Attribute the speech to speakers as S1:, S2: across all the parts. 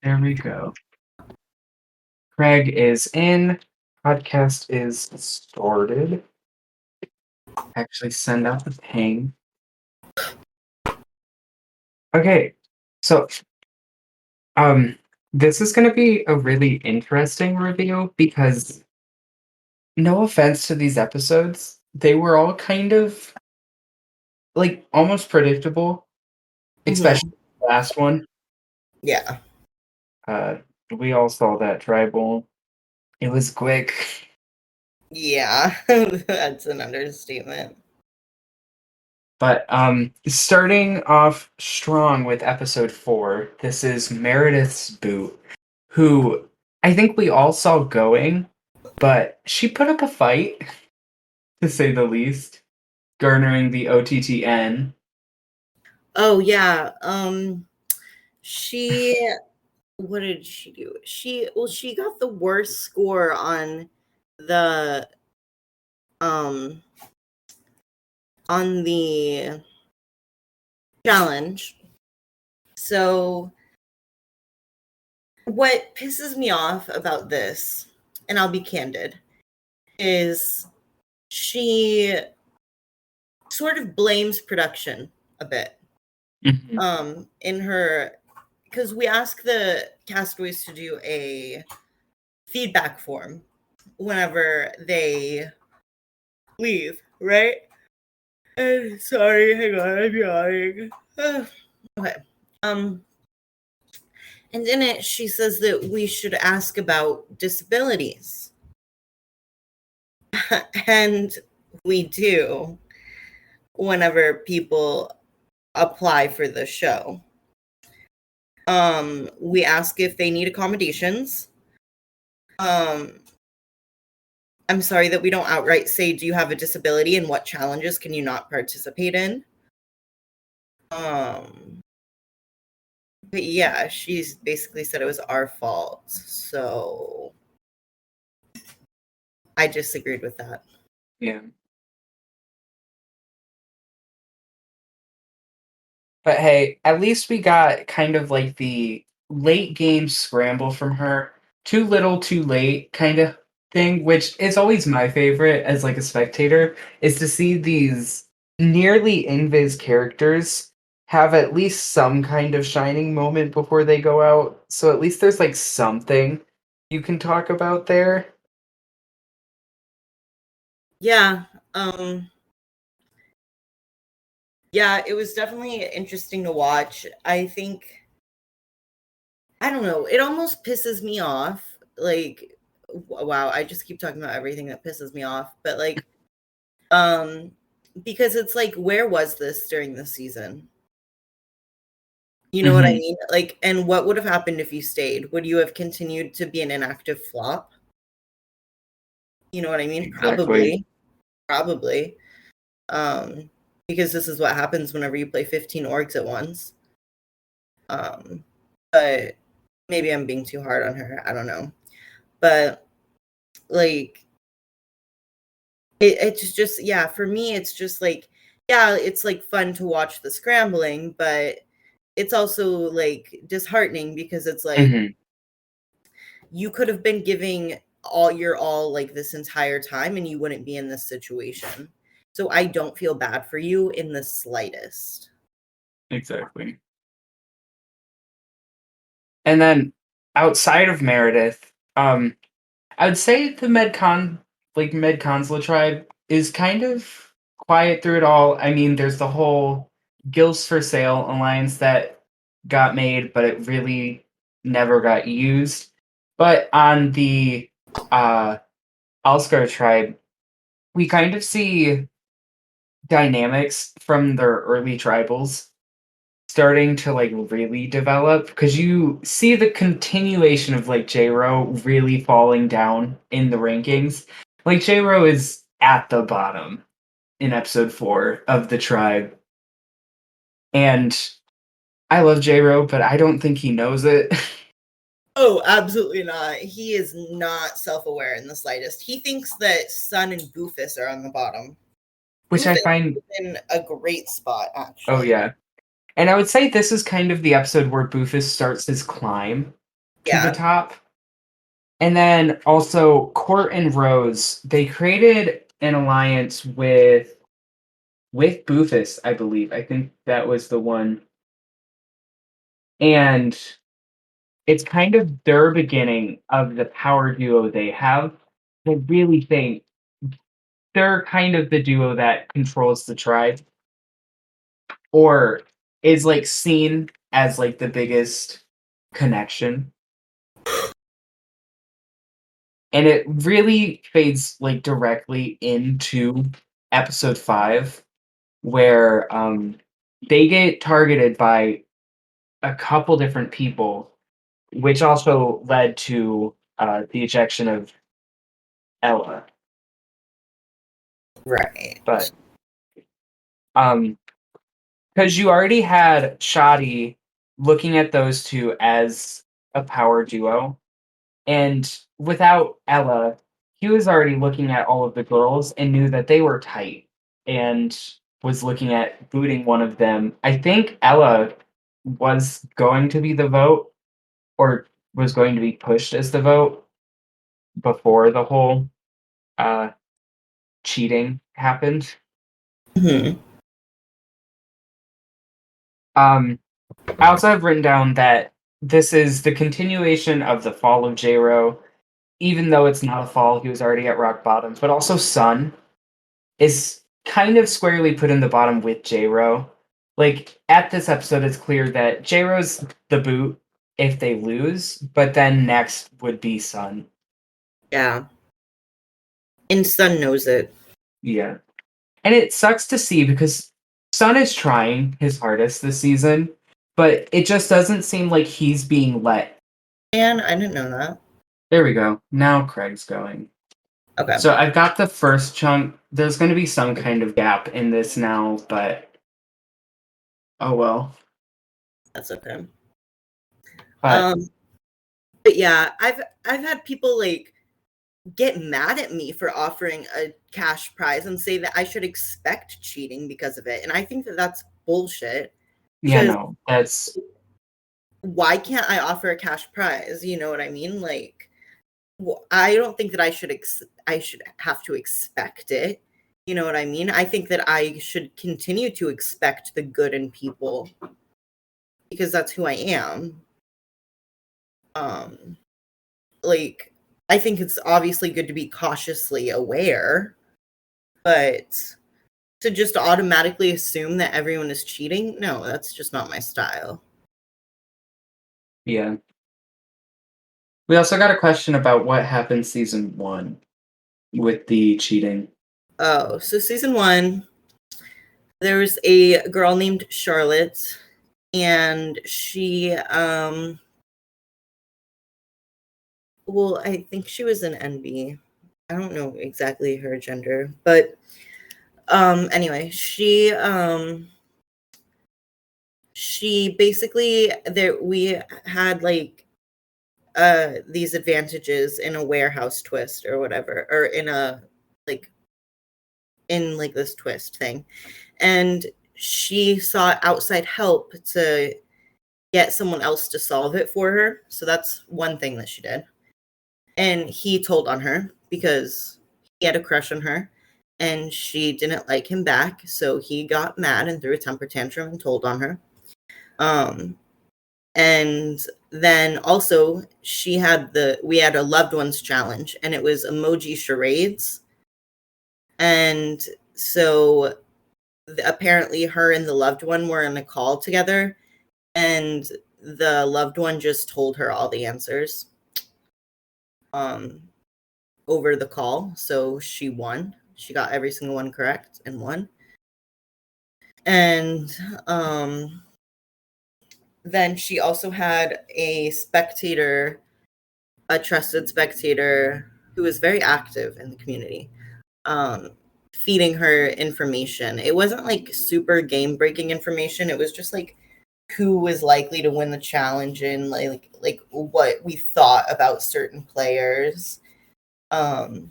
S1: There we go. Craig is in. Podcast is started. Actually, send out the ping. Okay, so this is going to be a really interesting review because, no offense to these episodes, they were all kind of like almost predictable, especially the last one.
S2: Yeah.
S1: We all saw that tribal. It was quick.
S2: Yeah, that's an understatement.
S1: But starting off strong with episode 4, this is Meredith's boot, who I think we all saw going, but she put up a fight, to say the least, garnering the OTTN.
S2: Oh yeah. She what did she do? She got the worst score on the um on the challenge. So what pisses me off about this, and I'll be candid, is she sort of blames production a bit. In her, because we ask the castaways to do a feedback form whenever they leave, right? And sorry, hang on, I'm yawning. Okay. And in it, she says that we should ask about disabilities. And we do whenever people apply for the show. We ask if they need accommodations. I'm sorry that we don't outright say, do you have a disability and what challenges can you not participate in? But yeah, she's basically said it was our fault. So I disagreed with that.
S1: Yeah. But hey, at least we got kind of like the late game scramble from her. Too little, too late kind of thing, which is always my favorite as like a spectator, is to see these nearly invis characters have at least some kind of shining moment before they go out. So at least there's like something you can talk about there.
S2: Yeah. Yeah, it was definitely interesting to watch. I think, I don't know, it almost pisses me off. Like, wow, I just keep talking about everything that pisses me off. But like, because it's like, where was this during the season? You know what I mean? Like, and what would have happened if you stayed? Would you have continued to be an inactive flop? You know what I mean?
S1: Exactly.
S2: Probably. Because this is what happens whenever you play 15 orgs at once. But maybe I'm being too hard on her. I don't know. But like, it's just, yeah, for me, it's just like, yeah, it's like fun to watch the scrambling, but it's also like disheartening because it's like, you could have been giving all your all like this entire time and you wouldn't be in this situation. So I don't feel bad for you in the slightest.
S1: Exactly. And then outside of Meredith, I would say the Med-Consla tribe is kind of quiet through it all. I mean, there's the whole Gills for Sale alliance that got made, but it really never got used. But on the Alskar tribe, we kind of see dynamics from their early tribals starting to like really develop because you see the continuation of like J-Ro really falling down in the rankings. Like J-Ro is at the bottom in episode 4 of the tribe. And I love J-Ro, but I don't think he knows it.
S2: Oh, absolutely not. He is not self-aware in the slightest. He thinks that Sun and Goofus are on the bottom.
S1: Which
S2: Goofus
S1: I find
S2: is in a great spot, actually.
S1: Oh yeah. And I would say this is kind of the episode where Boofus starts his climb. to the
S2: Yeah.
S1: top. And then also Court and Rose, they created an alliance with Bufus, I believe. I think that was the one. And it's kind of their beginning of the power duo they have. I really think they're kind of the duo that controls the tribe or is like seen as like the biggest connection. And it really fades like directly into episode 5 where they get targeted by a couple different people, which also led to the ejection of Ella.
S2: Right.
S1: But because you already had Shoddy looking at those two as a power duo, and without Ella, he was already looking at all of the girls and knew that they were tight and was looking at booting one of them. I think Ella was going to be the vote or was going to be pushed as the vote before the whole uh, cheating happened.
S2: Mm-hmm.
S1: I also have written down that this is the continuation of the fall of J-Ro, even though it's not a fall, he was already at rock bottom, but also Sun is kind of squarely put in the bottom with J-Ro. Like, at this episode, it's clear that J-Ro's the boot if they lose, but then next would be Sun.
S2: Yeah. And Sun knows it.
S1: Yeah. And it sucks to see because Sun is trying his hardest this season, but it just doesn't seem like he's being let.
S2: And I didn't know that.
S1: There we go. Now Craig's going.
S2: Okay.
S1: So I've got the first chunk. There's going to be some kind of gap in this now, but oh well.
S2: That's okay.
S1: But
S2: But yeah, I've had people like get mad at me for offering a cash prize and say that I should expect cheating because of it. And I think that that's bullshit.
S1: yeah,
S2: Because
S1: no, that's
S2: why can't I offer a cash prize? You know what I mean? Like, I don't think that I should have to expect it. You know what I mean? I think that I should continue to expect the good in people because that's who I am. Like, I think it's obviously good to be cautiously aware, but to just automatically assume that everyone is cheating, no, that's just not my style.
S1: yeah. We also got a question about what happened season 1 with the cheating.
S2: Oh, so season 1, there was a girl named Charlotte, and she well, I think she was an NB. I don't know exactly her gender, but anyway, she basically, there we had like these advantages in a warehouse twist or whatever, or in a like in like this twist thing, and she sought outside help to get someone else to solve it for her. So that's one thing that she did. And he told on her because he had a crush on her and she didn't like him back. So he got mad and threw a temper tantrum and told on her. And then also we had a loved ones challenge and it was emoji charades. And so apparently her and the loved one were in a call together and the loved one just told her all the answers over the call. So she won. She got every single one correct and won. And then she also had a spectator, a trusted spectator who was very active in the community, feeding her information. It wasn't like super game breaking information. It was just like who was likely to win the challenge and like what we thought about certain players. But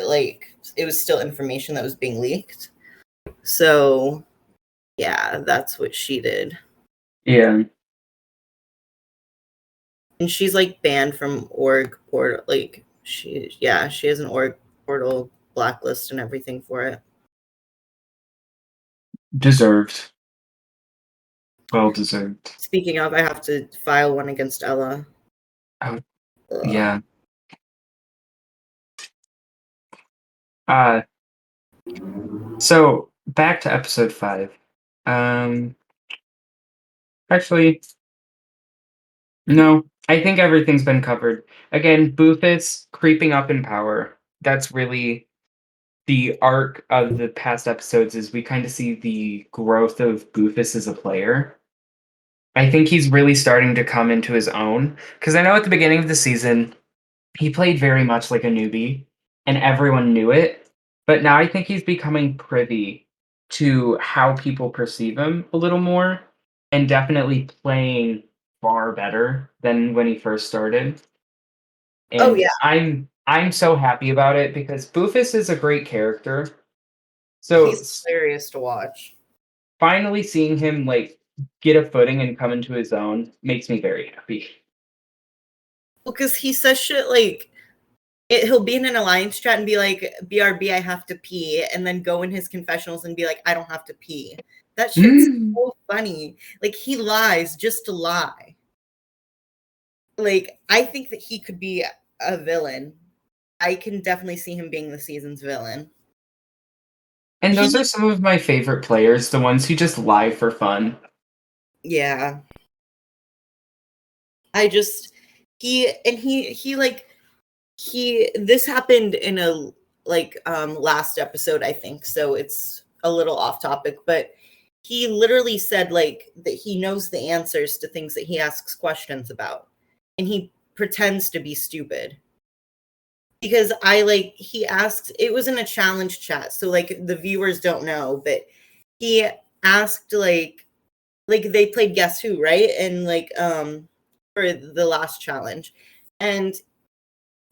S2: like it was still information that was being leaked. So yeah, that's what she did.
S1: Yeah.
S2: And she's like banned from org portal. Like she has an org portal blacklist and everything for it.
S1: Deserved. Well deserved.
S2: Speaking of, I have to file one against Ella.
S1: Oh,
S2: Ugh.
S1: yeah. So back to episode 5. Actually, no. I think everything's been covered. Again, Boothis creeping up in power. That's really the arc of the past episodes is we kind of see the growth of Boothis as a player. I think he's really starting to come into his own. Because I know at the beginning of the season, he played very much like a newbie, and everyone knew it. But now I think he's becoming privy to how people perceive him a little more, and definitely playing far better than when he first started.
S2: Oh
S1: And
S2: yeah,
S1: I'm so happy about it because Boofus is a great character. So
S2: he's hilarious to watch.
S1: finally seeing him like get a footing and come into his own makes me very happy.
S2: Well, because he says shit like he'll be in an alliance chat and be like, "BRB, I have to pee," and then go in his confessionals and be like, "I don't have to pee." That shit's so funny. Like he lies just to lie. Like I think that he could be a villain. I can definitely see him being the season's villain.
S1: And those are
S2: He,
S1: some of my favorite players, the ones who just lie for fun.
S2: yeah. I just he like he this happened in a like last episode, I think, so it's a little off topic, but he literally said like that he knows the answers to things that he asks questions about, and he pretends to be stupid because I like he asked, it was in a challenge chat, so like the viewers don't know, but he asked like they played Guess Who, right? And like for the last challenge, and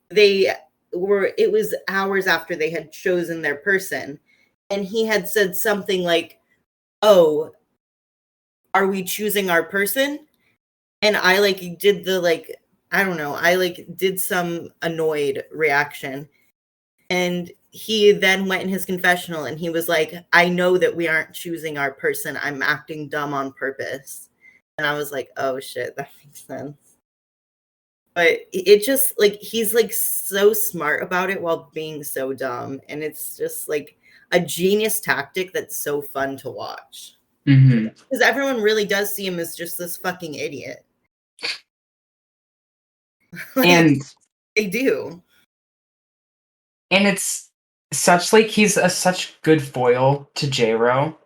S2: they were, it was hours after they had chosen their person, and he had said something like, "Oh, are we choosing our person?" And I like did the like, I don't know, I like did some annoyed reaction, and he then went in his confessional and he was like, "I know that we aren't choosing our person, I'm acting dumb on purpose." And I was like, "Oh shit, that makes sense." But it just like he's like so smart about it while being so dumb, and it's just like a genius tactic that's so fun to watch because everyone really does see him as just this fucking idiot. Like
S1: And
S2: they do.
S1: it's such like he's a such good foil to J-Ro,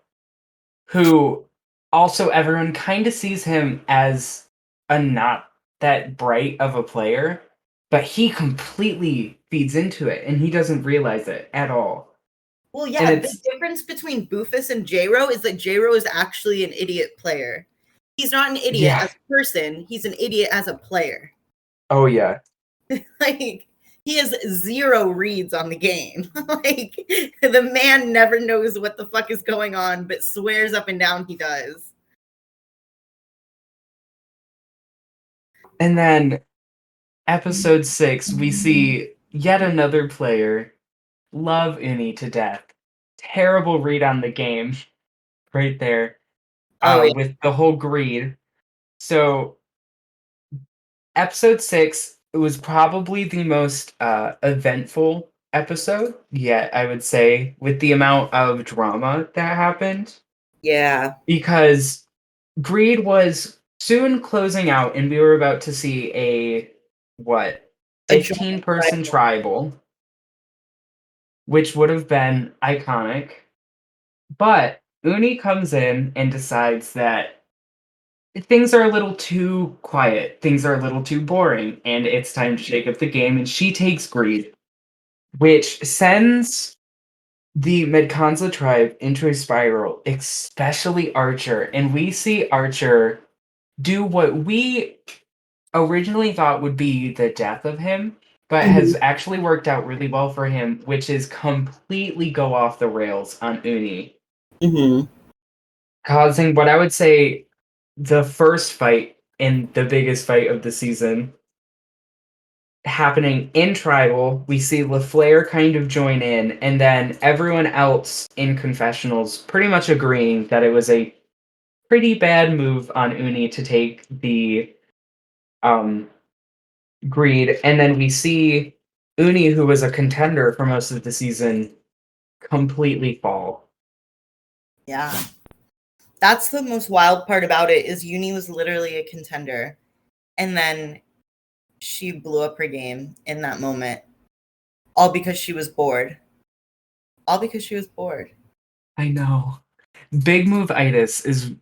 S1: who also everyone kind of sees him as a not that bright of a player, but he completely feeds into it and he doesn't realize it at all.
S2: Well,
S1: And
S2: yeah, the
S1: it's
S2: difference between Boofus and J-Ro is that J-Ro is actually an idiot player. He's not an idiot
S1: yeah.
S2: as a person, he's an idiot as a player.
S1: Oh yeah.
S2: Like he has zero reads on the game. Like the man never knows what the fuck is going on, but swears up and down he does.
S1: And then episode 6, we see yet another player love Uni to death. Terrible read on the game right there,
S2: Oh yeah,
S1: with the whole greed. So episode 6 was probably the most eventful episode yet, I would say, with the amount of drama that happened.
S2: yeah.
S1: Because greed was soon closing out, and we were about to see a what
S2: A joint
S1: 15-person
S2: rival.
S1: tribal, which would have been iconic. But Uni comes in and decides that things are a little too quiet, things are a little too boring, and it's time to shake up the game. And she takes greed, which sends the Medkanza tribe into a spiral, especially Archer. And we see Archer do what we originally thought would be the death of him, but
S2: Mhm.
S1: has actually worked out really well for him, which is completely go off the rails on Uni,
S2: Mhm.
S1: causing what I would say the first fight in the biggest fight of the season happening in Tribal. We see LaFleur kind of join in, and then everyone else in confessionals pretty much agreeing that it was a pretty bad move on Uni to take the um, greed. And then we see Uni, who was a contender for most of the season, completely fall.
S2: Yeah. That's the most wild part about it is Uni was literally a contender. And then she blew up her game in that moment. All because she was bored. All because she was bored.
S1: I know. Big move itis is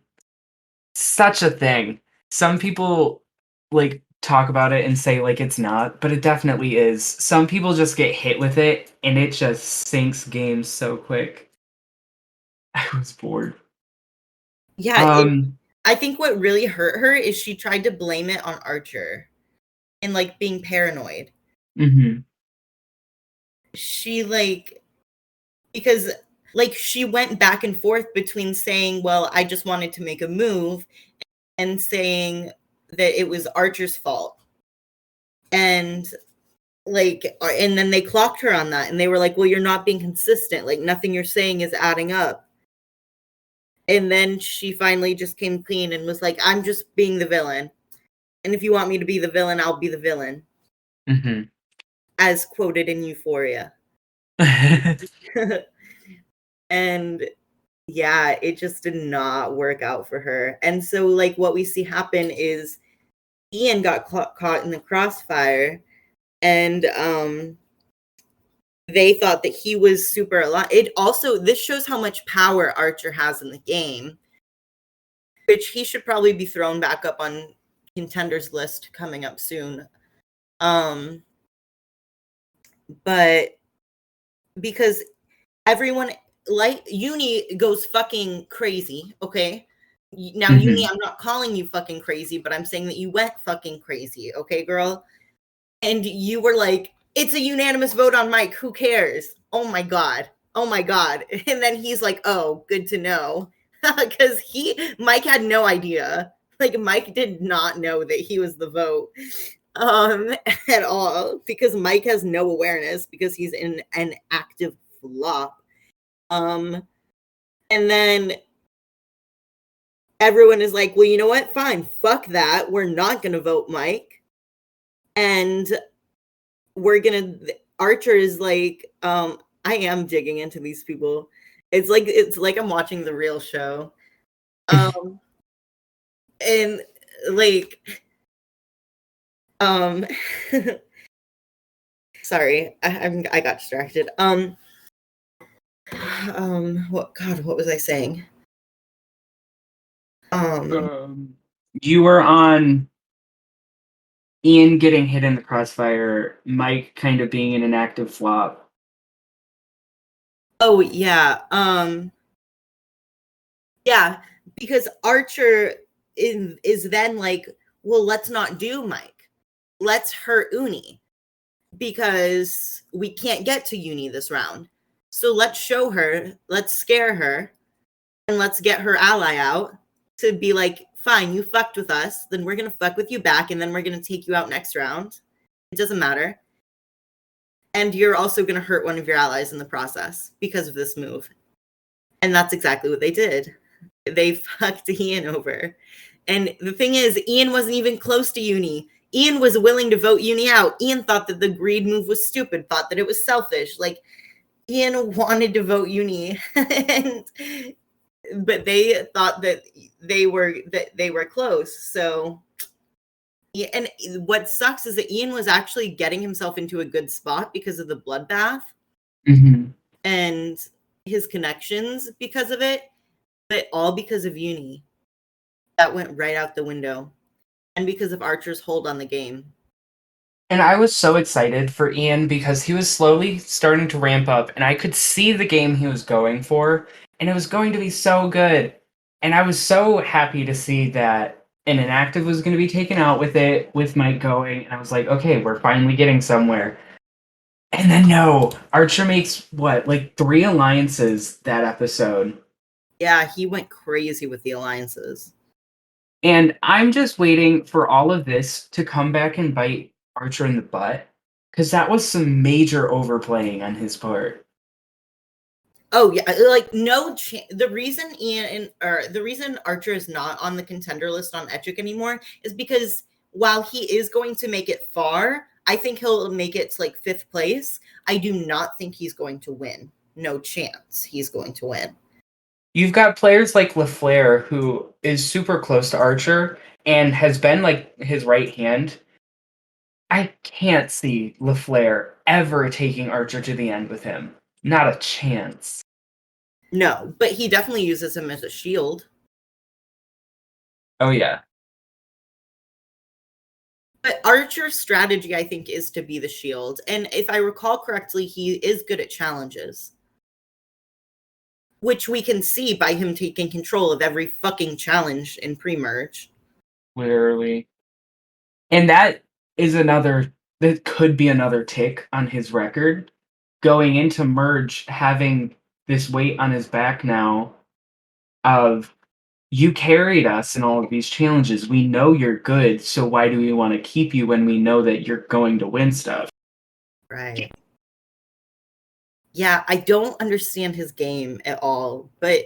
S1: such a thing. Some people like talk about it and say like it's not, but it definitely is. Some people just get hit with it and it just sinks games so quick. I was bored.
S2: Yeah, I think what really hurt her is she tried to blame it on Archer and like being paranoid.
S1: Mm-hmm.
S2: She because she went back and forth between saying, well, I just wanted to make a move, and saying that it was Archer's fault. And and then they clocked her on that and they were like, well, you're not being consistent. Like nothing you're saying is adding up. And then she finally just came clean and was like, I'm just being the villain. And if you want me to be the villain, I'll be the villain.
S1: Mm-hmm.
S2: As quoted in Euphoria. And yeah, it just did not work out for her. And so like what we see happen is Ian got caught in the crossfire, and they thought that he was super alive. This shows how much power Archer has in the game, which he should probably be thrown back up on contenders list coming up soon. But because everyone like Uni goes fucking crazy, okay? Now,
S1: Mm-hmm.
S2: Uni, I'm not calling you fucking crazy, but I'm saying that you went fucking crazy, okay, girl? And you were like, it's a unanimous vote on Mike. Who cares? Oh my God. Oh my God. And then he's like, oh, good to know. Because Mike had no idea. Like, Mike did not know that he was the vote at all, because Mike has no awareness because he's in an active flop. And then everyone is like, well, you know what? Fine. Fuck that. We're not going to vote Mike. And Archer is like, I am digging into these people. It's like I'm watching the real show. And like, sorry, I got distracted. What was I saying?
S1: You were on Ian getting hit in the crossfire, Mike kind of being in an active flop.
S2: Oh yeah. Yeah, because Archer is then like, well, let's not do Mike. Let's hurt Uni because we can't get to Uni this round. So let's show her, let's scare her, and let's get her ally out to be like, fine, you fucked with us, then we're going to fuck with you back, and then we're going to take you out next round. It doesn't matter. And you're also going to hurt one of your allies in the process because of this move. And that's exactly what they did. They fucked Ian over. And the thing is, Ian wasn't even close to Uni. Ian was willing to vote Uni out. Ian thought that the greed move was stupid, thought that it was selfish. Like, Ian wanted to vote Uni. But they thought that they were close. So, and what sucks is that Ian was actually getting himself into a good spot because of the bloodbath and his connections because of it, but all because of Uni. That went right out the window, and because of Archer's hold on the game.
S1: And I was so excited for Ian because he was slowly starting to ramp up, and I could see the game he was going for, and it was going to be so good. And I was so happy to see that an inactive was going to be taken out with it, with Mike going, and I was like, okay, we're finally getting somewhere. And then no, Archer makes what, like 3 alliances that episode.
S2: Yeah, he went crazy with the alliances.
S1: And I'm just waiting for all of this to come back and bite Archer in the butt, because that was some major overplaying on his part.
S2: Oh yeah, like no the reason the reason Archer is not on the contender list on Etchic anymore is because while he is going to make it far, I think he'll make it to like 5th place. I do not think he's going to win. No chance he's going to win.
S1: You've got players like LaFleur, who is super close to Archer and has been like his right hand. I can't see LaFleur ever taking Archer to the end with him. Not a chance.
S2: No, but he definitely uses him as a shield.
S1: Oh, yeah.
S2: But Archer's strategy, I think, is to be the shield. And if I recall correctly, he is good at challenges, which we can see by him taking control of every fucking challenge in pre-merge.
S1: Literally. And that could be another tick on his record. Going into merge, having this weight on his back now of, you carried us in all of these challenges. We know you're good, so why do we want to keep you when we know that you're going to win stuff?
S2: Right. Yeah, I don't understand his game at all, but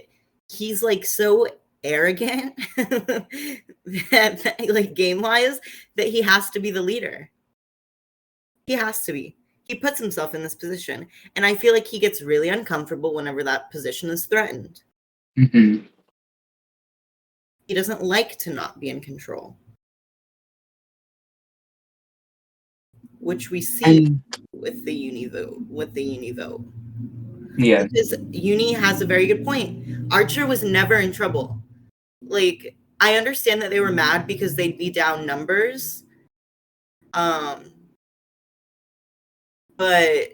S2: he's like so arrogant that like game-wise that he has to be the leader. He has to be. He puts himself in this position, and I feel like he gets really uncomfortable whenever that position is threatened.
S1: Mm-hmm.
S2: He doesn't like to not be in control, which we see with the uni vote.
S1: Yeah.
S2: Because uni has a very good point. Archer was never in trouble. Like, I understand that they were mad because they'd be down numbers. But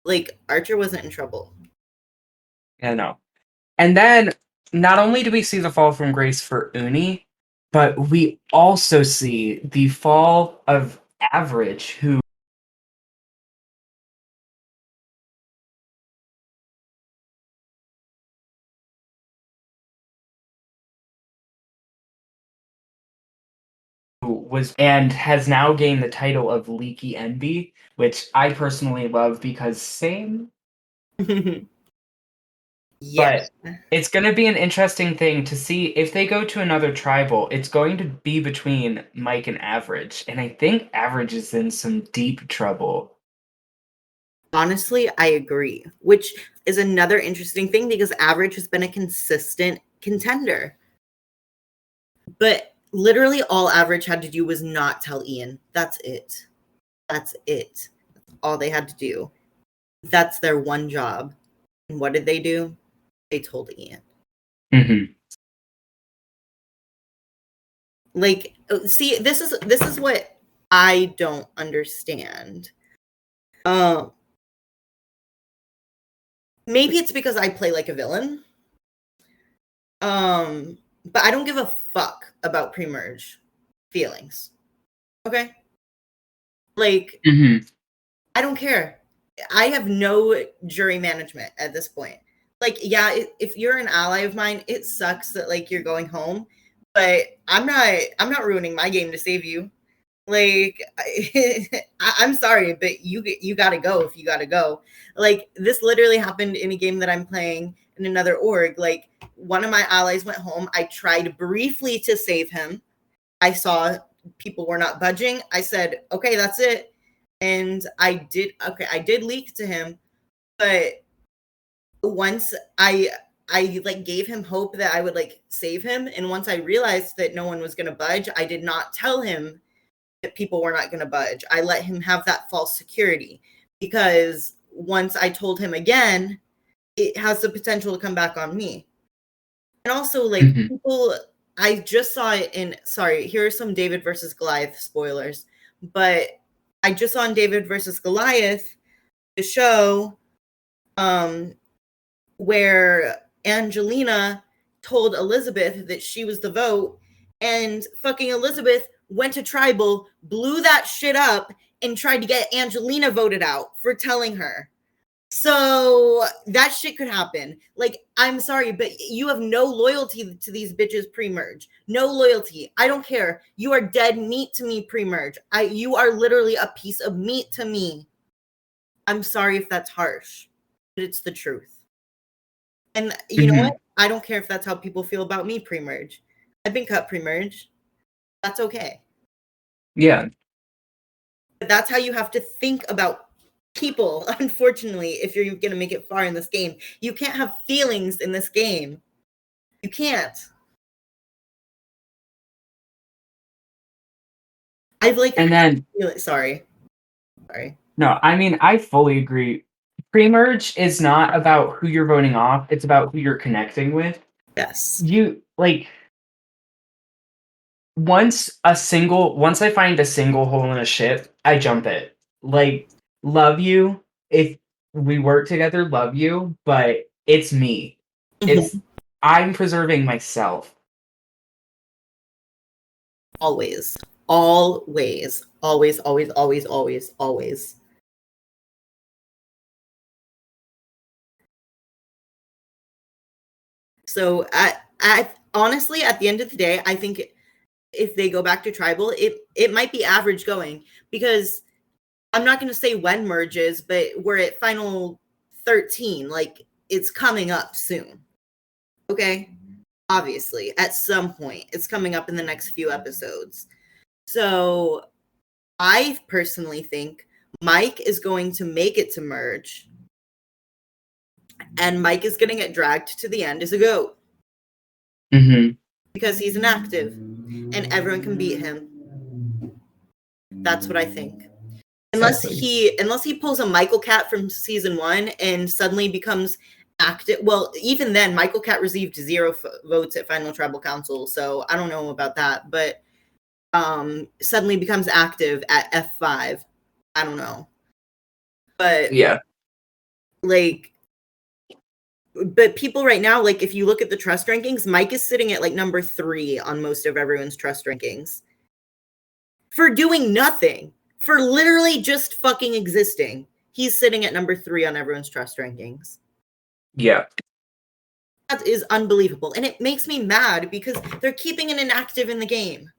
S2: like Archer wasn't in trouble.
S1: I know. And then not only do we see the fall from grace for Uni, but we also see the fall of Average, who was and has now gained the title of Leaky Envy, which I personally love because same.
S2: Yeah.
S1: But it's going to be an interesting thing to see if they go to another tribal. It's going to be between Mike and Average, and I think Average is in some deep trouble.
S2: Honestly, I agree, which is another interesting thing because Average has been a consistent contender. But literally all Average had to do was not tell Ian. That's it. That's it. That's all they had to do. That's their one job. And what did they do? They told Ian.
S1: Mm-hmm.
S2: Like, see, this is what I don't understand. Maybe it's because I play like a villain. But I don't give a fuck about pre-merge feelings. Okay? Like,
S1: Mm-hmm.
S2: I don't care. I have no jury management at this point. Like, yeah, if you're an ally of mine, it sucks that like you're going home, but I'm not ruining my game to save you. Like, I'm sorry, but you got to go if you got to go. Like, this literally happened in a game that I'm playing in another org. Like, one of my allies went home. I tried briefly to save him. I saw people were not budging. I said, okay, that's it. And I did leak to him, but once I like gave him hope that I would like save him, and once I realized that no one was going to budge, I did not tell him that people were not going to budge. I let him have that false security because once I told him again, it has the potential to come back on me. And also, like,
S1: Mm-hmm.
S2: people, I just saw it in, sorry, here are some David versus Goliath spoilers, but I just saw in David versus Goliath, the show, where Angelina told Elizabeth that she was the vote, and fucking Elizabeth went to tribal, blew that shit up, and tried to get Angelina voted out for telling her. So that shit could happen. Like, I'm sorry, but you have no loyalty to these bitches pre-merge. No loyalty. I don't care. You are dead meat to me pre-merge. You are literally a piece of meat to me. I'm sorry if that's harsh, but it's the truth. And you know what? I don't care if that's how people feel about me pre-merge. I've been cut pre-merge. That's okay.
S1: Yeah.
S2: But that's how you have to think about people, unfortunately, if you're going to make it far in this game. You can't have feelings in this game. You can't. I've like,
S1: And then,
S2: sorry.
S1: no, I mean, I fully agree. Pre-merge is not about who you're voting off, it's about who you're connecting with.
S2: Yes.
S1: You, like, once I find a single hole in a ship, I jump it. Like, love you. If we work together, love you, but it's me. It's I'm preserving myself.
S2: Always. Always. Always, always, always, always, always. So honestly, at the end of the day, I think if they go back to tribal, it might be average going, because I'm not going to say when merges, but we're at final 13. Like, it's coming up soon. Okay? Obviously, at some point. It's coming up in the next few episodes. So I personally think Mike is going to make it to merge, and Mike is going to get dragged to the end as a goat. Because he's inactive and everyone can beat him. That's what I think. Unless he pulls a Michael Cat from season 1 and suddenly becomes active. Well, even then, Michael Cat received 0 votes at Final Tribal Council, so I don't know about that. But suddenly becomes active at F5. I don't know. But
S1: yeah,
S2: like, but people right now, like, if you look at the trust rankings, Mike is sitting at like number 3 on most of everyone's trust rankings for doing nothing, for literally just fucking existing. He's sitting at number 3 on everyone's trust rankings.
S1: Yeah.
S2: That is unbelievable. And it makes me mad because they're keeping an inactive in the game.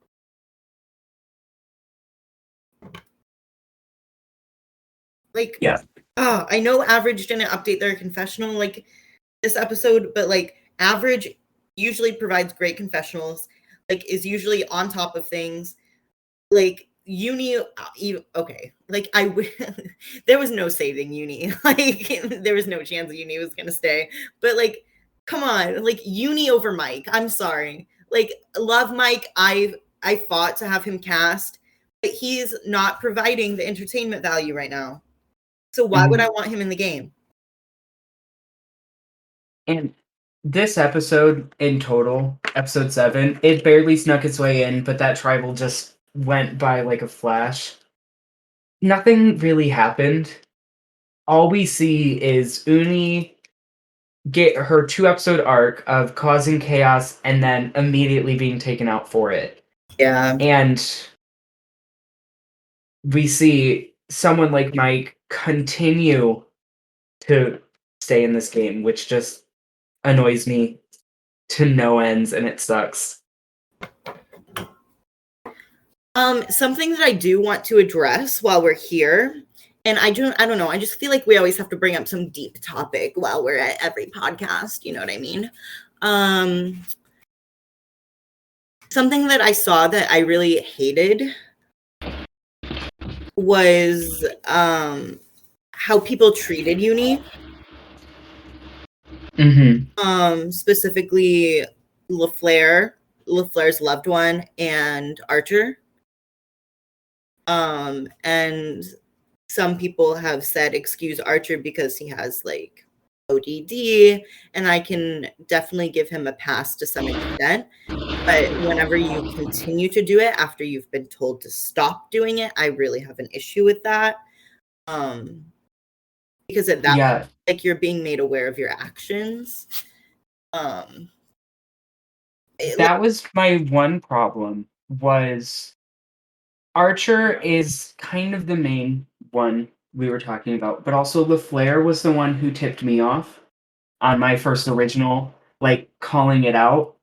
S2: Like,
S1: yeah.
S2: I know Average didn't update their confessional like this episode, but like, Average usually provides great confessionals, like is usually on top of things. Like, Uni, okay, like there was no saving Uni. Like, there was no chance Uni was gonna stay. But like, come on, like, Uni over Mike. I'm sorry. Like, love Mike. I fought to have him cast, but he's not providing the entertainment value right now. So why would I want him in the game?
S1: And this episode in total, episode 7, it barely snuck its way in, but that tribal just went by like a flash. Nothing really happened. All we see is Uni get her 2-episode arc of causing chaos and then immediately being taken out for it.
S2: Yeah.
S1: And we see someone like Mike continue to stay in this game, which just annoys me to no ends, and it sucks.
S2: Something that I do want to address while we're here, and I don't know, I just feel like we always have to bring up some deep topic while we're at every podcast, you know what I mean? Something that I saw that I really hated was how people treated Uni. Specifically LaFleur's loved one, and Archer. And some people have said excuse Archer because he has like ODD, and I can definitely give him a pass to some extent. But whenever you continue to do it after you've been told to stop doing it, I really have an issue with that. Because at that point, like, you're being made aware of your actions.
S1: That was my one problem, was Archer is kind of the main one we were talking about, but also LaFleur was the one who tipped me off on my first original, like calling it out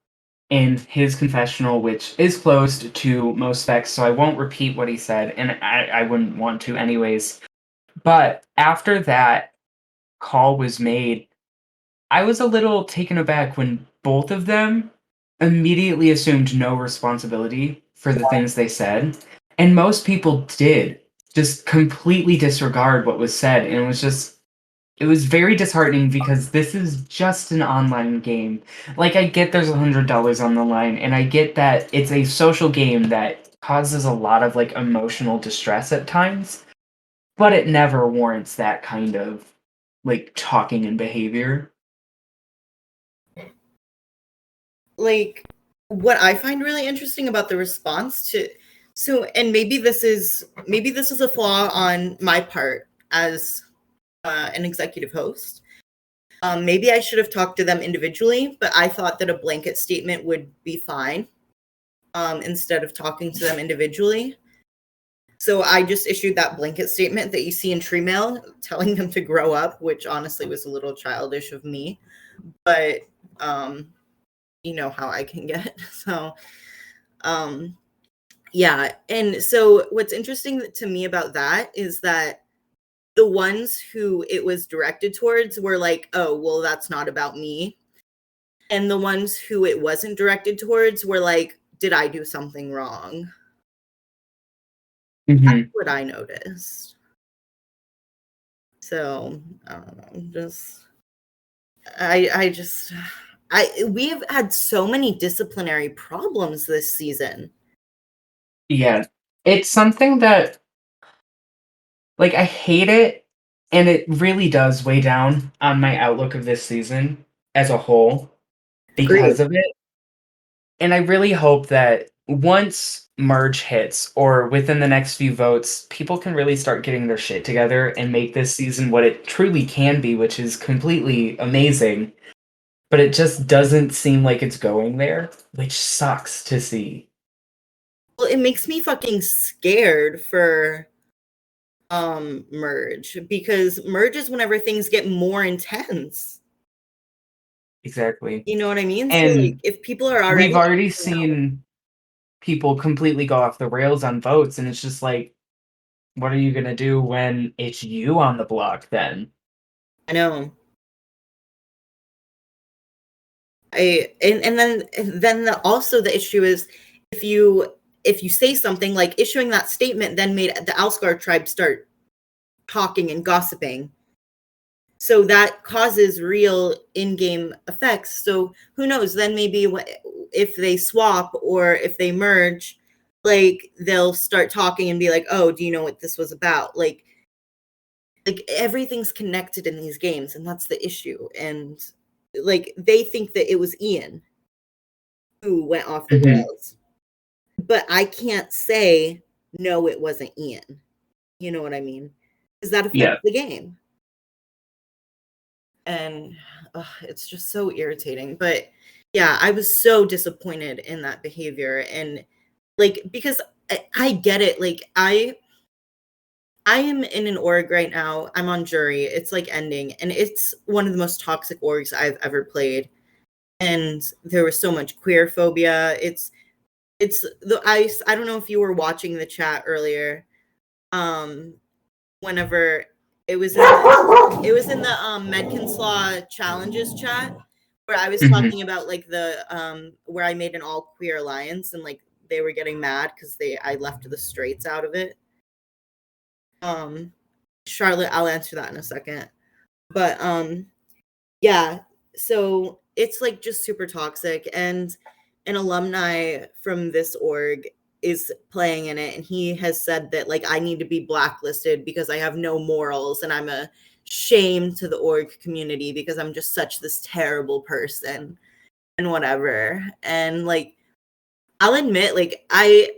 S1: in his confessional, which is closed to most specs, so I won't repeat what he said, and I wouldn't want to anyways. But after that call was made, I was a little taken aback when both of them immediately assumed no responsibility for the things they said. And most people did just completely disregard what was said. And it was very disheartening because this is just an online game. Like, I get there's $100 on the line, and I get that it's a social game that causes a lot of like emotional distress at times, but it never warrants that kind of like talking and behavior.
S2: Like, what I find really interesting about the response to, so, and maybe this is a flaw on my part as an executive host. Maybe I should have talked to them individually, but I thought that a blanket statement would be fine, instead of talking to them individually. So I just issued that blanket statement that you see in Tree Mail, telling them to grow up, which honestly was a little childish of me, but you know how I can get. So yeah. And so what's interesting to me about that is that the ones who it was directed towards were like, oh, well, that's not about me. And the ones who it wasn't directed towards were like, did I do something wrong? That's
S1: Mhm.
S2: what I noticed. So I don't know, we've had so many disciplinary problems this season.
S1: Yeah. It's something that, like, I hate it, and it really does weigh down on my outlook of this season as a whole
S2: Agreed.
S1: because of it, and I really hope that once merge hits or within the next few votes, people can really start getting their shit together and make this season what it truly can be, which is completely amazing, but it just doesn't seem like it's going there, which sucks to see.
S2: Well, it makes me fucking scared for merge, because merge is whenever things get more intense.
S1: Exactly.
S2: You know what I mean? So like
S1: And
S2: if people are
S1: we've
S2: already
S1: already
S2: acting out,
S1: seen people completely go off the rails on votes, and it's just like, what are you gonna do when it's you on the block then?
S2: I know. Also the issue is if you say something like issuing that statement then made the Alsgar tribe start talking and gossiping. So that causes real in-game effects. So who knows? Then maybe if they swap or if they merge, like they'll start talking and be like, "Oh, do you know what this was about?" Like everything's connected in these games, and that's the issue. And like they think that it was Ian who went off the
S1: Mhm.
S2: rails, but I can't say no, it wasn't Ian. You know what I mean? Because that affects
S1: Yeah.
S2: the game. And it's just so irritating. But yeah, I was so disappointed in that behavior. And like, because I get it. Like, I am in an org right now. I'm on jury. It's like ending, and it's one of the most toxic orgs I've ever played. And there was so much queer phobia. It's the I don't know if you were watching the chat earlier. Um, whenever it was in the Medkins Law challenges chat where I was
S1: Mhm.
S2: talking about like the where I made an all queer alliance and like they were getting mad because I left the straights out of it. Um Charlotte, I'll answer that in a second. But yeah, so it's like just super toxic, and an alumni from this org is playing in it, and he has said that like I need to be blacklisted because I have no morals and I'm a shame to the org community because I'm just such this terrible person and whatever. And like I'll admit like I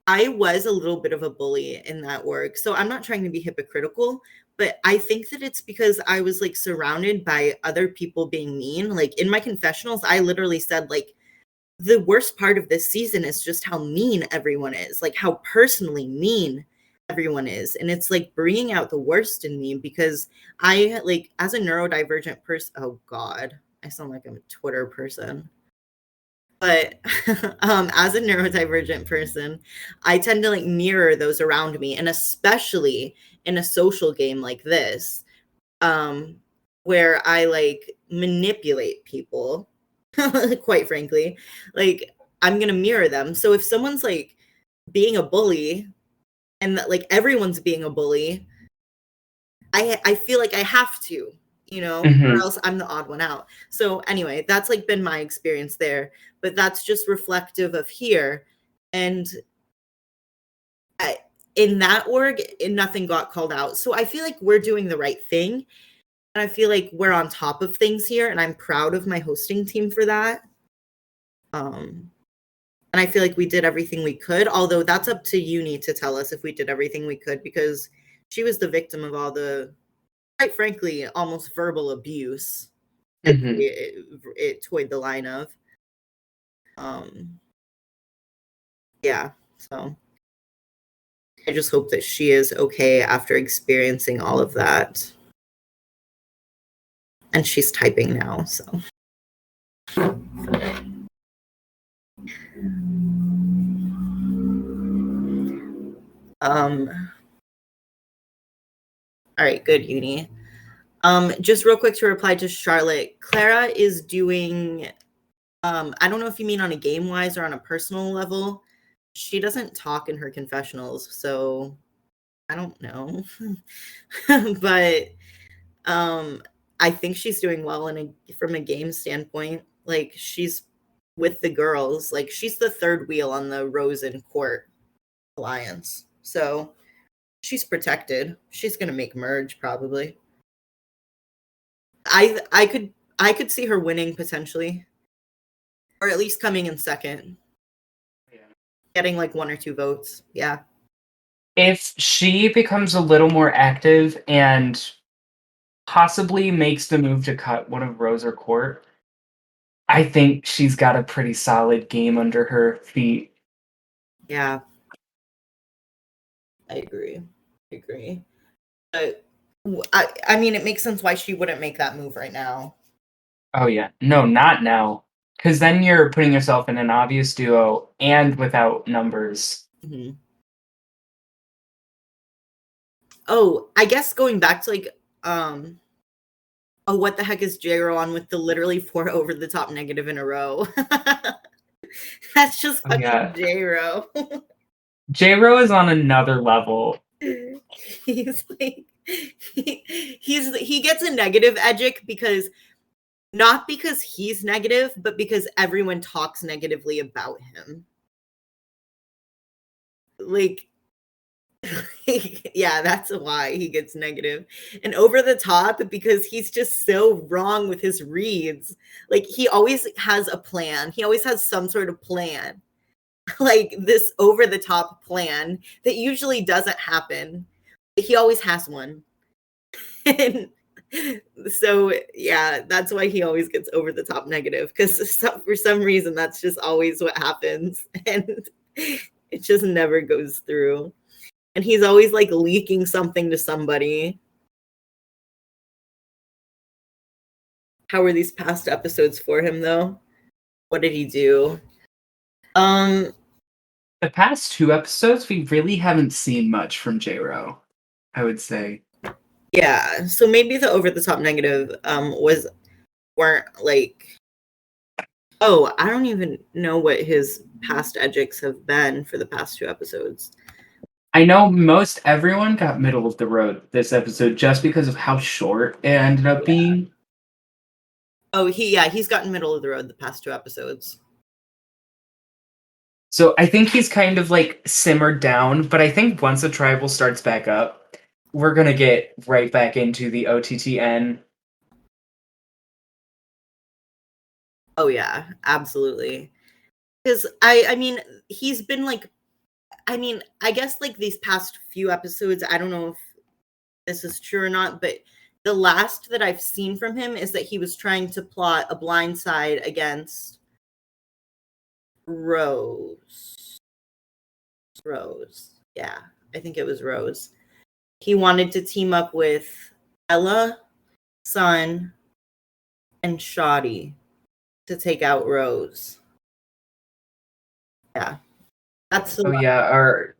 S2: was a little bit of a bully in that org. So I'm not trying to be hypocritical, but I think that it's because I was like surrounded by other people being mean. Like in my confessionals, I literally said like the worst part of this season is just how mean everyone is, like how personally mean everyone is, and it's like bringing out the worst in me, because I, like, as a neurodivergent person, oh god, I sound like I'm a Twitter person, but as a neurodivergent person, I tend to like mirror those around me, and especially in a social game like this, where I like manipulate people, quite frankly, like I'm gonna mirror them. So if someone's like being a bully, and that like everyone's being a bully, I feel like I have to, or else I'm the odd one out. So anyway, that's like been my experience there, but that's just reflective of here. And in that org, nothing got called out. So I feel like we're doing the right thing. And I feel like we're on top of things here, and I'm proud of my hosting team for that. And I feel like we did everything we could, although that's up to Uni to tell us if we did everything we could, because she was the victim of all the, quite frankly, almost verbal abuse it toyed the line of. Yeah, so I just hope that she is okay after experiencing all of that. And she's typing now, so. All right, good, Uni. Just real quick to reply to Charlotte, Clara is doing, I don't know if you mean on a game-wise or on a personal level. She doesn't talk in her confessionals, so I don't know. But I think she's doing well from a game standpoint. Like, she's with the girls. Like, she's the third wheel on the Rose and Court alliance. So she's protected. She's gonna make merge probably. I could see her winning potentially, or at least coming in second. Yeah. Getting like 1 or 2 votes. Yeah.
S1: If she becomes a little more active and possibly makes the move to cut one of Rose or Court, I think she's got a pretty solid game under her feet.
S2: Yeah. I agree. But I mean, it makes sense why she wouldn't make that move right now.
S1: Oh yeah. No, not now. Because then you're putting yourself in an obvious duo and without numbers.
S2: Mm-hmm. Oh, I guess going back to like, oh, what the heck is J-Ro on with the literally 4 over the top negative in a row? That's just fucking J-Ro.
S1: J-Ro is on another level.
S2: He's like, he gets a negative edgic because, not because he's negative, but because everyone talks negatively about him. Like, yeah, that's why he gets negative. And over the top because he's just so wrong with his reads. Like, he always has a plan. He always has some sort of plan. Like this over the top plan that usually doesn't happen. He always has one. And so yeah, that's why he always gets over the top negative, because for some reason that's just always what happens, and it just never goes through. And he's always like leaking something to somebody. How were these past episodes for him though? What did he do?
S1: The past 2 episodes, we really haven't seen much from J-Ro, I would say.
S2: Yeah, so maybe the over the top negative weren't like, oh, I don't even know what his past edgics have been for the past 2 episodes.
S1: I know most everyone got middle of the road this episode just because of how short it ended up being.
S2: Oh, he's gotten middle of the road the past 2 episodes.
S1: So I think he's kind of like simmered down, but I think once the tribal starts back up, we're gonna get right back into the OTTN.
S2: Oh yeah, absolutely. Because I mean, he's been like, I mean, I guess like these past few episodes, I don't know if this is true or not, but the last that I've seen from him is that he was trying to plot a blindside against Rose. Yeah. I think it was Rose. He wanted to team up with Ella, Sun, and Shoddy to take out Rose. Yeah. That's the
S1: Oh
S2: one.
S1: yeah, our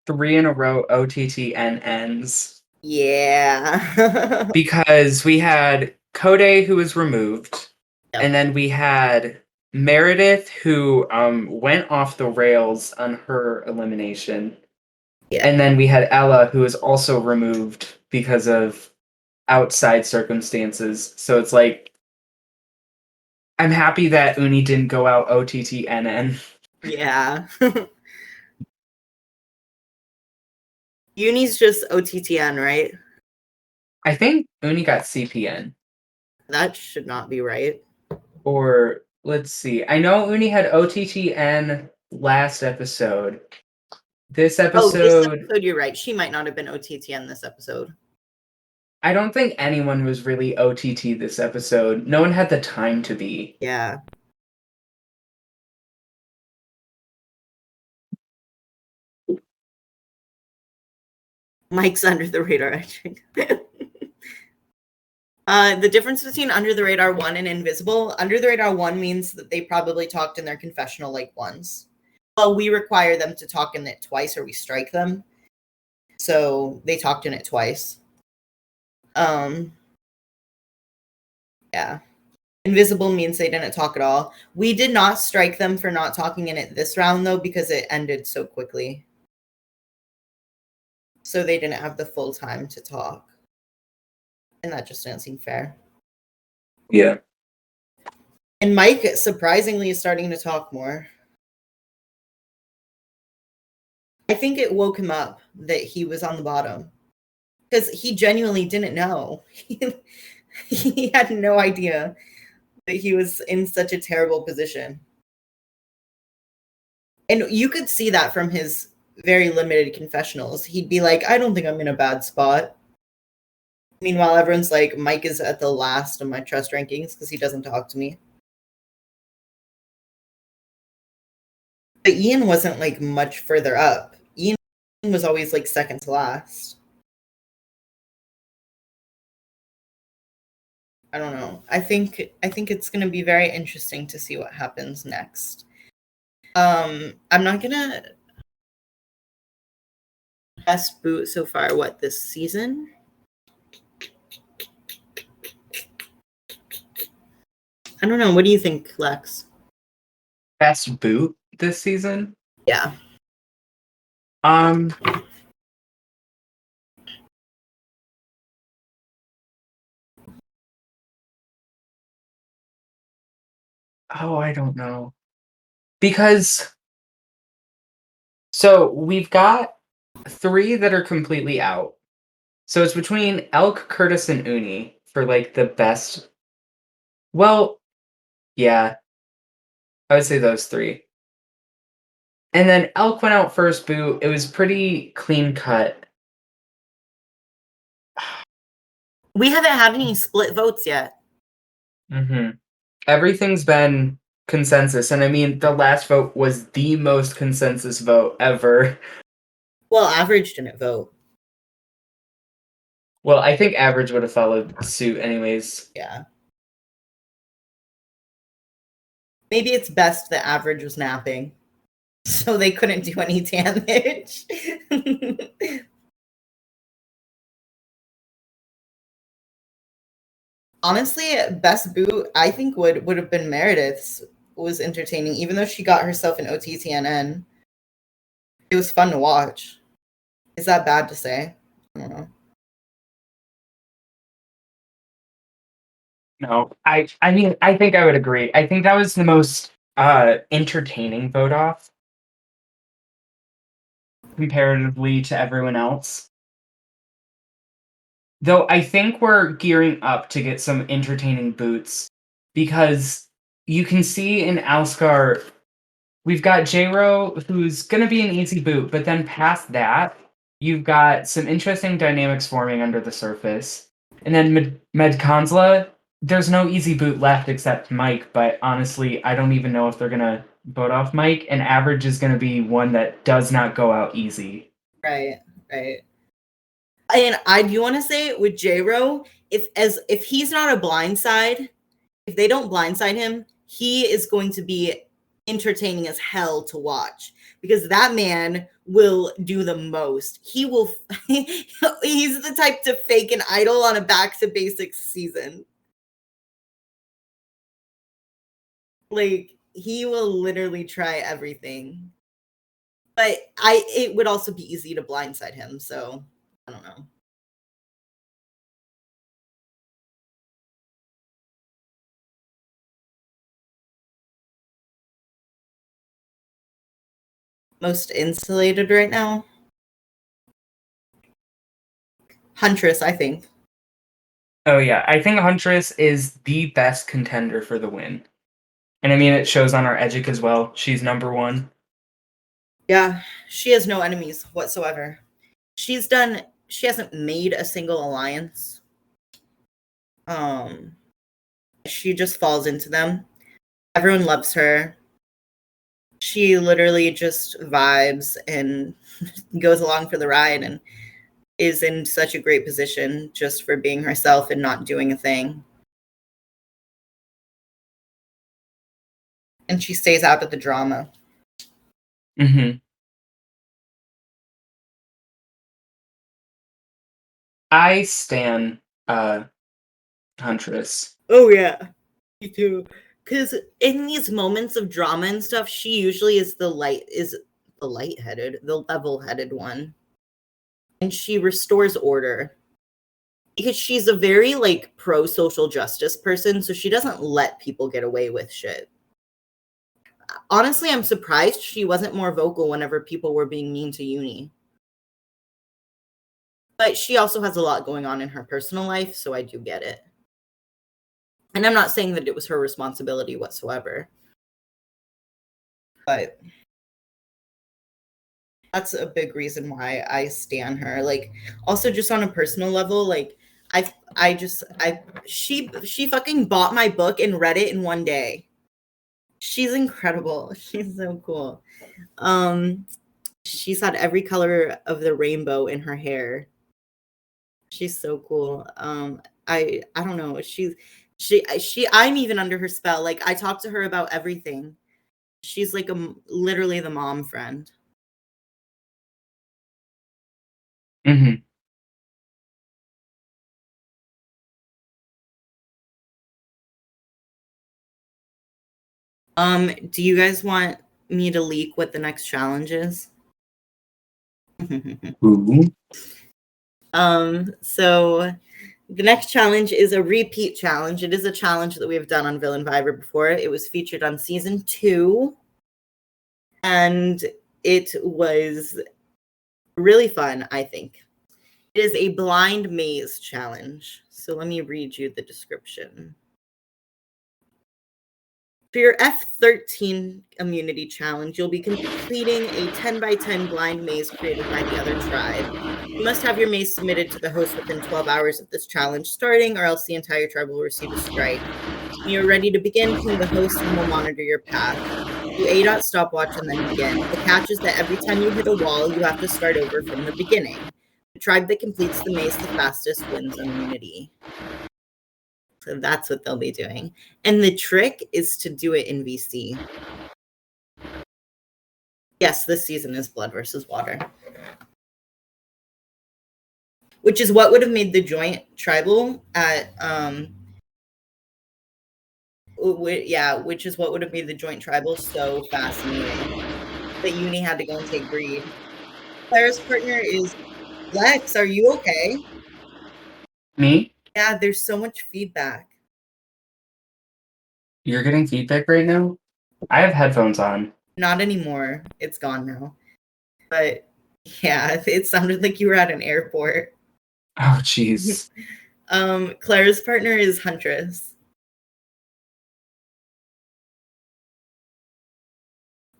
S1: 3 in a row OTTNNs.
S2: Yeah.
S1: Because we had Kode, who was removed,
S2: Yep.
S1: and then we had Meredith, who went off the rails on her elimination.
S2: Yeah.
S1: And then we had Ella, who was also removed because of outside circumstances. So it's like, I'm happy that Uni didn't go out OTTNN.
S2: Yeah. Uni's just OTTN, right?
S1: I think Uni got CPN.
S2: That should not be right.
S1: Or, let's see. I know Uni had OTTN last episode. This
S2: Oh, this
S1: episode,
S2: episode, you're right. She might not have been OTTN this episode.
S1: I don't think anyone was really OTT this episode. No one had the time to be.
S2: Yeah. Mike's under the radar, I think. The difference between Under the Radar 1 and Invisible, Under the Radar 1 means that they probably talked in their confessional like once. Well, we require them to talk in it twice or we strike them. So they talked in it twice. Yeah. Invisible means they didn't talk at all. We did not strike them for not talking in it this round, though, because it ended so quickly. So they didn't have the full time to talk. And that just didn't seem fair.
S1: Yeah.
S2: And Mike, surprisingly, is starting to talk more. I think it woke him up that he was on the bottom. Because he genuinely didn't know. He had no idea that he was in such a terrible position. And you could see that from his very limited confessionals. He'd be like, I don't think I'm in a bad spot. Meanwhile, everyone's like, Mike is at the last of my trust rankings because he doesn't talk to me. But Ian wasn't like much further up. Ian was always like second to last. I don't know. I think it's gonna be very interesting to see what happens next. I'm not gonna best boot so far. What this season? I don't know. What do you think, Lex?
S1: Best boot this season?
S2: Yeah.
S1: Oh, I don't know. Because so we've got 3 that are completely out. So it's between Elk, Curtis, and Uni for like the best. Well, yeah. I would say those 3. And then Elk went out first boot. It was pretty clean cut.
S2: We haven't had any split votes yet.
S1: Mm-hmm. Everything's been consensus. And I mean, the last vote was the most consensus vote ever.
S2: Well, Average didn't vote.
S1: Well, I think Average would have followed suit anyways.
S2: Yeah. Maybe it's best that Average was napping, so they couldn't do any damage. Honestly, best boot I think would have been Meredith's. Was entertaining, even though she got herself an OTTNN. It was fun to watch. Is that bad to say? I don't know.
S1: No, I mean, I think I would agree. I think that was the most entertaining vote off comparatively to everyone else. Though I think we're gearing up to get some entertaining boots because you can see in Alscar, we've got J-Ro, who's going to be an easy boot, but then past that, you've got some interesting dynamics forming under the surface. And then Medconzla, there's no easy boot left except Mike, but honestly, I don't even know if they're going to vote off Mike, and Average is going to be one that does not go out easy.
S2: Right. right? And I do want to say with J-Ro, if he's not a blindside, if they don't blindside him, he is going to be entertaining as hell to watch because that man will do the most. He will he's the type to fake an idol on a back to basics season. Like he will literally try everything. But it would also be easy to blindside him, so I don't know. Most insulated right now? Huntress, I think.
S1: Oh yeah, I think Huntress is the best contender for the win. And I mean, it shows on our Edgic as well. She's number one.
S2: Yeah, she has no enemies whatsoever. She hasn't made a single alliance. She just falls into them. Everyone loves her. She literally just vibes and goes along for the ride and is in such a great position just for being herself and not doing a thing. And she stays out of the drama.
S1: Mm-hmm. I stan Huntress.
S2: Oh yeah, me too. Because in these moments of drama and stuff, she usually is the lightheaded, the level-headed one, and she restores order because she's a very like pro social justice person, so she doesn't let people get away with shit. Honestly, I'm surprised she wasn't more vocal whenever people were being mean to Uni. But she also has a lot going on in her personal life, so I do get it. And I'm not saying that it was her responsibility whatsoever. But that's a big reason why I stan her. Like, also just on a personal level, like she fucking bought my book and read it in one day. She's incredible. She's so cool. She's had every color of the rainbow in her hair. She's so cool. I don't know. I'm even under her spell. Like I talk to her about everything. She's like literally the mom friend.
S1: Mm-hmm.
S2: Do you guys want me to leak what the next challenge is?
S1: Ooh.
S2: So the next challenge is a repeat challenge. It is a challenge that we have done on Villainvivor before. It was featured on season 2, and it was really fun, I think. It is a blind maze challenge. So let me read you the description. For your F13 immunity challenge, you'll be completing a 10 by 10 blind maze created by the other tribe. You must have your maze submitted to the host within 12 hours of this challenge starting, or else the entire tribe will receive a strike. When you're ready to begin, ping the host and we'll monitor your path. Do A. stopwatch and then begin. The catch is that every time you hit a wall, you have to start over from the beginning. The tribe that completes the maze the fastest wins immunity. So that's what they'll be doing. And the trick is to do it in VC. Yes, this season is Blood versus Water. Which is what would have made the joint tribal at which is what would have made the joint tribal so fascinating. That Uni had to go and take breed. Claire's partner is Lex. Are you okay?
S1: Me?
S2: Yeah, there's so much feedback.
S1: You're getting feedback right now? I have headphones on.
S2: Not anymore. It's gone now. But yeah, it sounded like you were at an airport.
S1: Oh, jeez.
S2: Claire's partner is Huntress.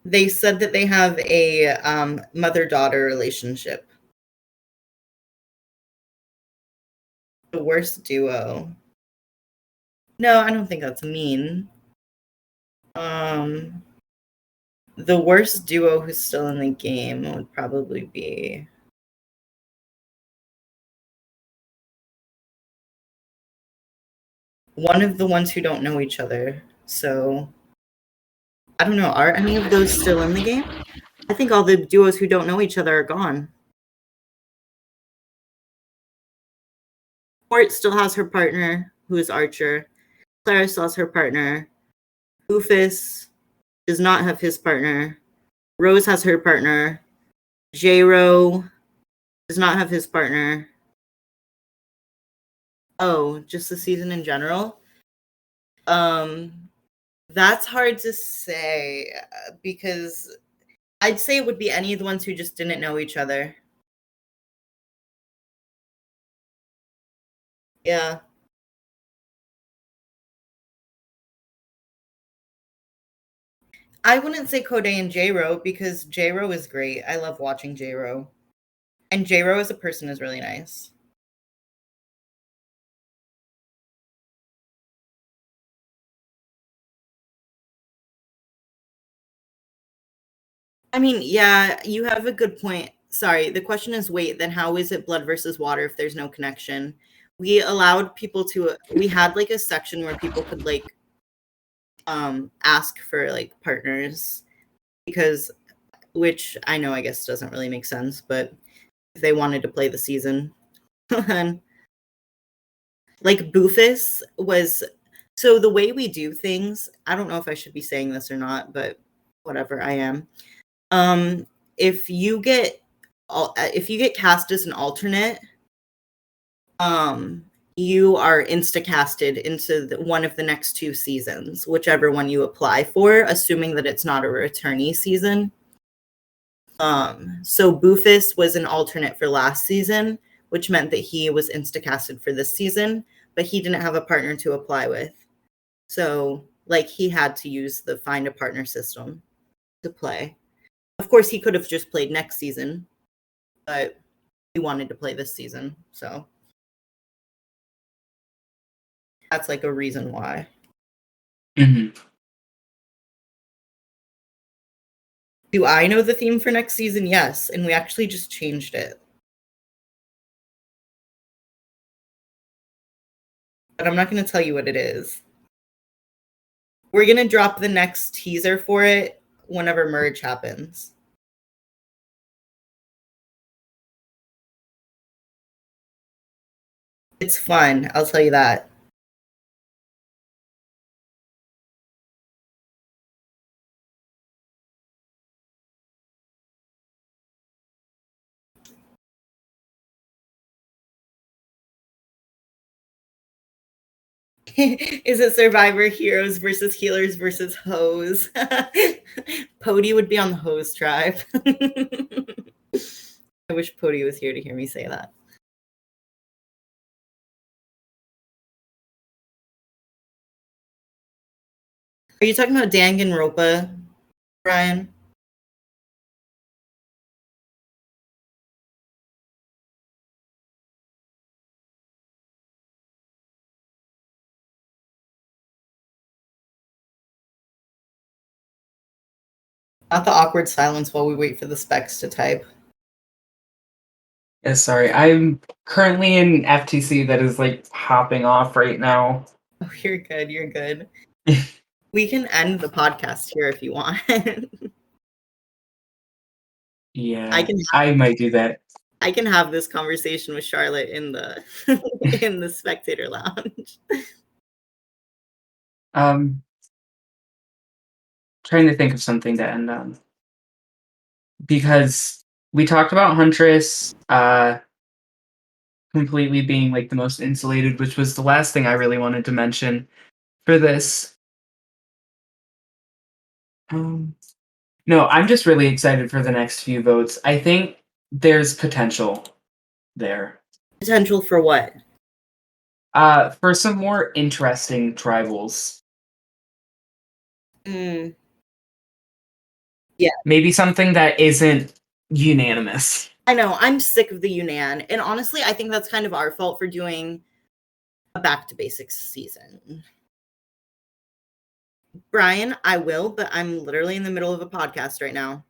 S2: They said that they have a mother-daughter relationship. The worst duo. No, I don't think that's mean. The worst duo who's still in the game would probably be one of the ones who don't know each other. So I don't know. Are any of those still in the game? I think all the duos who don't know each other are gone. Court still has her partner, who is Archer. Clara still has her partner. Rufus does not have his partner. Rose has her partner. J-Ro does not have his partner. Oh, just the season in general? That's hard to say because I'd say it would be any of the ones who just didn't know each other. Yeah. I wouldn't say Kode and J-Ro because J-Ro is great. I love watching J-Ro. And J-Ro as a person is really nice. I mean, yeah, you have a good point. Sorry, the question is, wait, then how is it blood versus water if there's no connection? We allowed people to, we had like a section where people could like ask for like partners because, which I know I guess doesn't really make sense, but if they wanted to play the season, then like Boofus was, so the way we do things, I don't know if I should be saying this or not, but whatever, I am. If you get cast as an alternate, you are insta-casted into one of the next 2 seasons, whichever one you apply for, assuming that it's not a returnee season. So Boofus was an alternate for last season, which meant that he was insta-casted for this season, but he didn't have a partner to apply with. So, like, he had to use the find a partner system to play. Of course, he could have just played next season, but he wanted to play this season, so that's like a reason why.
S1: Mm-hmm.
S2: Do I know the theme for next season? Yes, and we actually just changed it. But I'm not going to tell you what it is. We're going to drop the next teaser for it whenever merge happens. It's fun, I'll tell you that. Is it Survivor Heroes versus Healers versus Hoes? Pody would be on the Hose tribe. I wish Pody was here to hear me say that. Are you talking about Danganronpa, Brian? Not the awkward silence while we wait for the specs to type.
S1: Yeah, sorry. I'm currently in FTC that is like hopping off right now.
S2: Oh, you're good. You're good. We can end the podcast here if you want.
S1: Yeah, I might do that.
S2: I can have this conversation with Charlotte in the in the spectator lounge.
S1: Trying to think of something to end on. Because we talked about Huntress completely being like the most insulated, which was the last thing I really wanted to mention for this. No, I'm just really excited for the next few votes. I think there's potential there.
S2: Potential for what?
S1: For some more interesting tribals.
S2: Yeah.
S1: Maybe something that isn't unanimous.
S2: I know. I'm sick of the Yunan. And honestly, I think that's kind of our fault for doing a back to basics season. Brian, I will, but I'm literally in the middle of a podcast right now.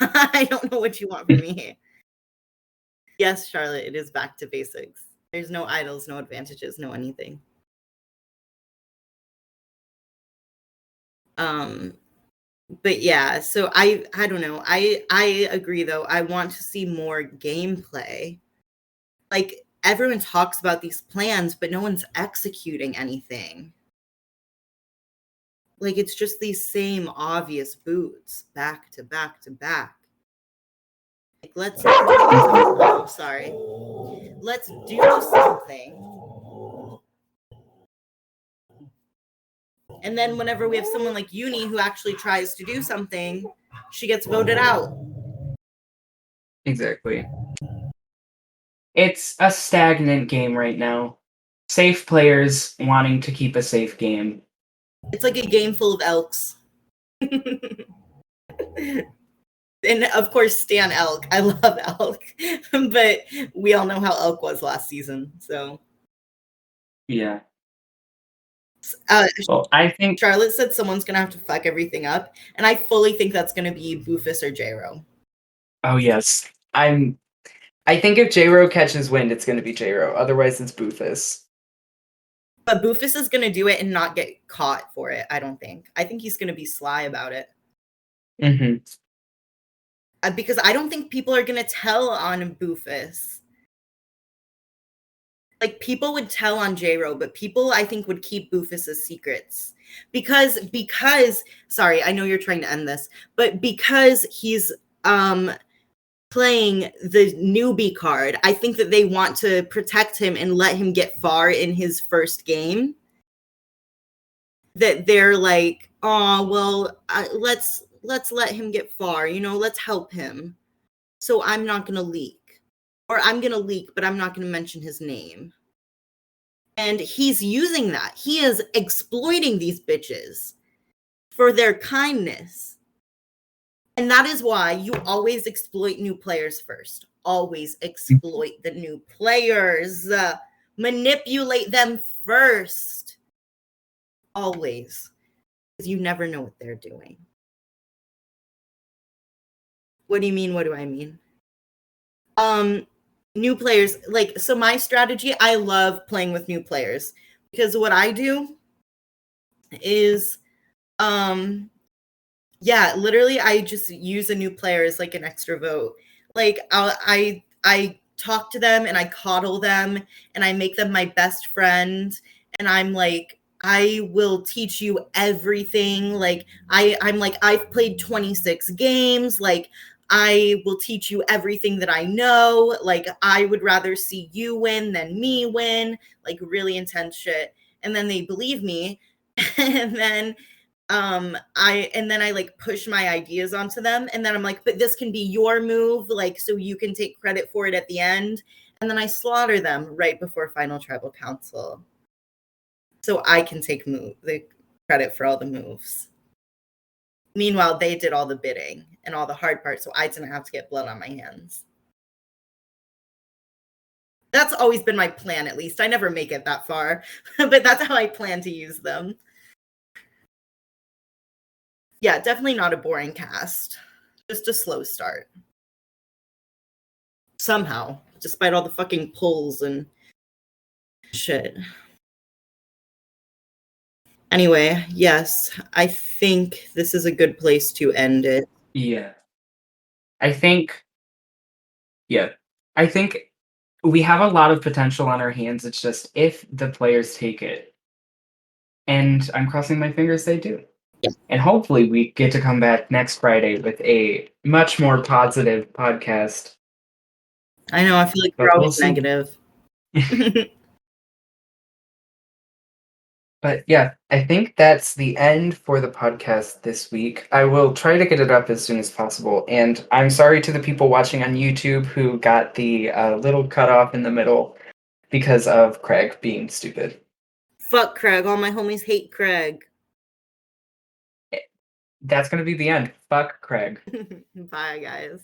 S2: I don't know what you want from me. Yes, Charlotte, it is back to basics. There's no idols, no advantages, no anything. But yeah, so I don't know. I agree though. I want to see more gameplay. Like everyone talks about these plans, but no one's executing anything. Like it's just these same obvious boots back to back to back. Like let's oh, sorry. Let's do something. And then whenever we have someone like Uni who actually tries to do something, she gets voted out.
S1: Exactly. It's a stagnant game right now. Safe players wanting to keep a safe game.
S2: It's like a game full of elks. And of course, Stan Elk. I love Elk, but we all know how Elk was last season. So,
S1: yeah. Well, I think
S2: Charlotte said someone's gonna have to fuck everything up, and I fully think that's gonna be Boofus or J-Ro.
S1: Oh yes, I think if J-Ro catches wind, it's going to be J-Ro. Otherwise, it's Boofus.
S2: But Boofus is gonna do it and not get caught for it. I don't think. I think he's gonna be sly about it.
S1: Mm-hmm.
S2: Because I don't think people are gonna tell on Boofus. Like people would tell on J-Ro, but people I think would keep Boofus's secrets because sorry, I know you're trying to end this, but because he's playing the newbie card, I think that they want to protect him and let him get far in his first game. That they're like, oh well, let's let him get far, you know, let's help him. So I'm not gonna leak, or I'm gonna leak, but I'm not gonna mention his name. And he's using that. He is exploiting these bitches for their kindness. And that is why you always exploit new players first. Always exploit the new players. Manipulate them first. Always. Because you never know what they're doing. What do you mean? What do I mean? New players, like, so my strategy, I love playing with new players because what I do is yeah, literally I just use a new player as like an extra vote. Like I talk to them and I coddle them and I make them my best friend and I'm like I will teach you everything. Like I'm like I've played 26 games, like I will teach you everything that I know. Like I would rather see you win than me win, like really intense shit. And then they believe me and then I like push my ideas onto them and then I'm like, but this can be your move, like so you can take credit for it at the end. And then I slaughter them right before final tribal council. So I can take the credit for all the moves. Meanwhile, they did all the bidding and all the hard parts, so I didn't have to get blood on my hands. That's always been my plan, at least. I never make it that far, but that's how I plan to use them. Yeah, definitely not a boring cast. Just a slow start. Somehow, despite all the fucking pulls and shit. Anyway, yes, I think this is a good place to end it.
S1: Yeah. I think we have a lot of potential on our hands. It's just if the players take it. And I'm crossing my fingers they do.
S2: Yeah.
S1: And hopefully we get to come back next Friday with a much more positive podcast.
S2: I know, I feel like
S1: But
S2: we're
S1: we'll
S2: always
S1: see.
S2: negative.
S1: But yeah, I think that's the end for the podcast this week. I will try to get it up as soon as possible. And I'm sorry to the people watching on YouTube who got the little cutoff in the middle because of Craig being stupid.
S2: Fuck Craig. All my homies hate Craig.
S1: That's going to be the end. Fuck Craig.
S2: Bye, guys.